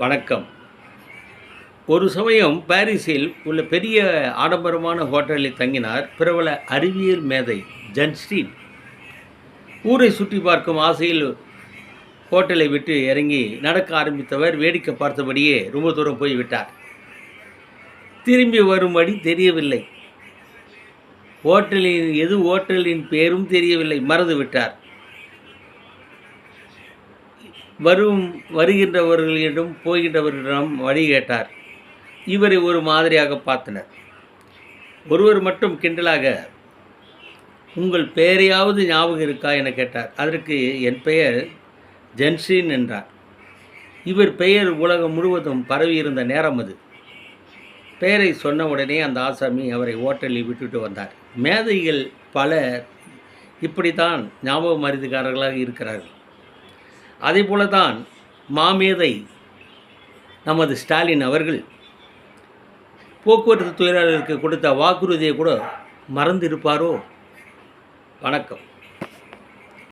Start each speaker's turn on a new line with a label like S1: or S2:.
S1: வணக்கம். ஒரு சமயம் பாரிஸில் உள்ள பெரிய ஆடம்பரமான ஹோட்டலில் தங்கினார் பிரபல அறிவியல் மேதை ஜன்ஸ்டீன். ஊரை சுற்றி பார்க்கும் ஆசையில் ஹோட்டலை விட்டு இறங்கி நடக்க ஆரம்பித்தவர் வேடிக்கை பார்த்தபடியே ரொம்ப தூரம் போய்விட்டார். திரும்பி வரும் வழி தெரியவில்லை. ஹோட்டலின் பேரும் தெரியவில்லை, மறந்து விட்டார். வருகின்றவர்களிடம் போகின்றவர்களிடம் வழி கேட்டார். இவரை ஒரு மாதிரியாக பார்த்தனர். ஒருவர் மட்டும் கிண்டலாக, உங்கள் பெயரையாவது ஞாபகம் இருக்கா என கேட்டார். அதற்கு என் பெயர் ஜன்ஸ்டீன் என்றார். இவர் பெயர் உலகம் முழுவதும் பரவியிருந்த நேரம் அது. பெயரை சொன்ன உடனே அந்த ஆசாமி அவரை ஹோட்டலில் விட்டுவிட்டு வந்தார். மேதைகள் பலர் இப்படித்தான் ஞாபக மருதிகாரர்களாக இருக்கிறார்கள். அதே போலதான் மாமேதை நமது ஸ்டாலின் அவர்கள் போக்குவரத்து தொழிலாளர்களுக்கு கொடுத்த வாக்குறுதியை கூட மறந்திருப்பாரோ? வணக்கம்.